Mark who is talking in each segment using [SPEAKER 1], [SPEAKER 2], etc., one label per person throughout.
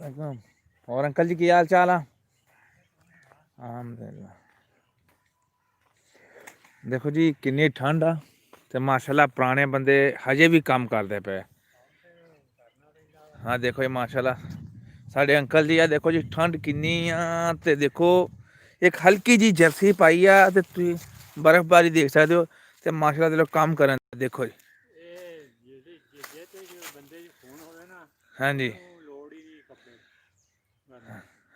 [SPEAKER 1] एकदम। और अंकल जी की हाल चाल आ? अलहमदुलिल्लाह। देखो जी किन्नी ठंड आ ते माशाल्लाह पुराने बंदे हजे भी काम करते पे। हाँ देखो जी माशाल्लाह साढ़े अंकल जी आ देखो जी ठंड किन्नी आ ते देखो एक हल्की जी जर्सी पाई आ ते तुसीं बर्फबारी देख सकते हो ते माशाल्लाह ते लोग काम करन देखो जी। हाँ जी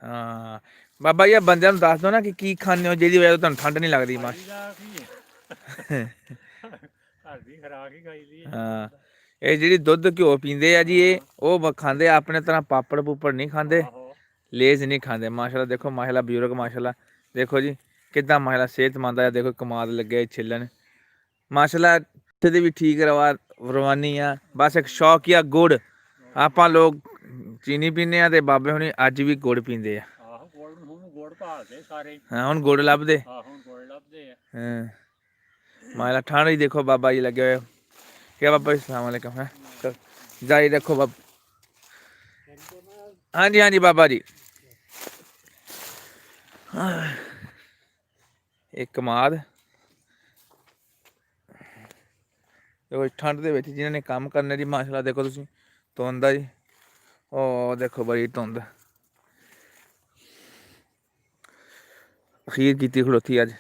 [SPEAKER 1] हाँ बाबा जी बंदे ਨੂੰ ਦੱਸ ਦੋ ਨਾ ਕਿ ਕੀ ਖਾਣੇ ਹੋ ਜਿਹਦੀ ਵਜ੍ਹਾ ਤੋਂ ਤੁਹਾਨੂੰ ਠੰਡ ਨਹੀਂ ਲੱਗਦੀ ਮਾਸ਼ ਹਾਂ ਇਹ ਜਿਹੜੀ ਦੁੱਧ ਘਿਓ ਪੀਂਦੇ ਆ ਜੀ ਇਹ ਉਹ ਖਾਂਦੇ ਆਪਣੇ ਤਰ੍ਹਾਂ ਪਾਪੜ ਪੂਪੜ ਨਹੀਂ ਖਾਂਦੇ लेज नहीं खाते माशाल्लाह। देखो माशाल्लाह बुजुर्ग माशाल्लाह देखो जी कितना माशाल्लाह सेहतमंद है। देखो कमाल लगे छिलन माशाल्लाह दी भी ठीक रवानी आ बस एक शौक ही गुड़ आप लोग चीनी पीने ते बाबे हुणी अज भी गुड़ पींदे आ। हाँ हुण गुड़ लभदे माशाल्लाह ठंड ही देखो बाबा जी लगे हुए क्या बाबा जी अस्सलाम वालेकुम है जारी रखो बाबा। हाँ जी बाबा जी एक कमाद देखो ठंड के जिन्होंने काम करने जी माशाल्लाह देखो तुसीं धुंद आ जी ओ देखो बड़ी धुंद अखीर की खड़ोती अज।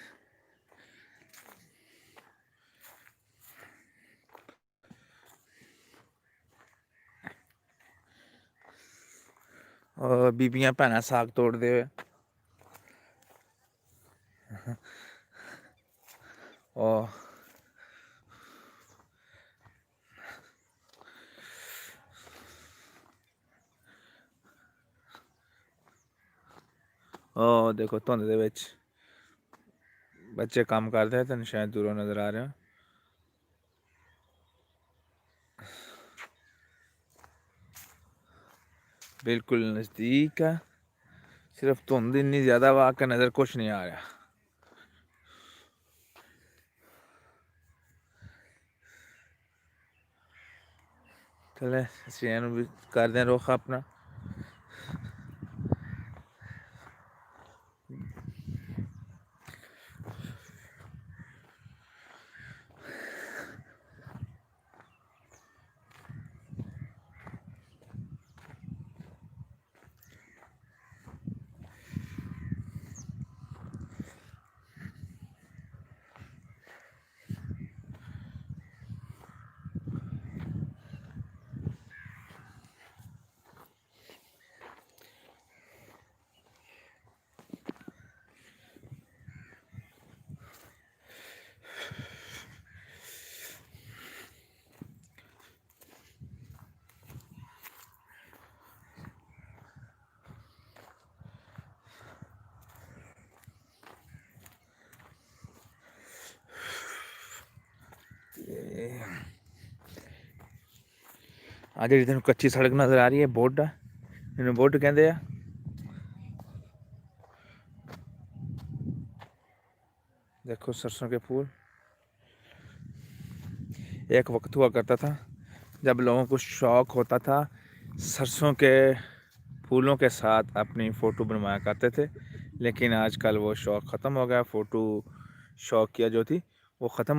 [SPEAKER 1] और बीबियां भैनां साग तोड़ते हुए और देखो धुंद दे विच बच्चे काम करते हैं तेन शायद दूरों नज़र आ रहे हो। बिल्कुल नज़दीक है सिर्फ धुंद इन्नी ज़्यादा वा के नज़र कुछ नहीं आ रहा। चले असं भी करते हैं रुख अपना। आज जी तेन कच्ची सड़क नज़र आ रही है बुड इन्हें बुड कहते हैं। देखो सरसों के फूल एक वक्त हुआ करता था जब लोगों को शौक़ होता था सरसों के फूलों के साथ अपनी फ़ोटो बनवाया करते थे लेकिन आजकल वो शौक़ ख़त्म हो गया। फ़ोटो शौक़िया जो थी वो ख़त्म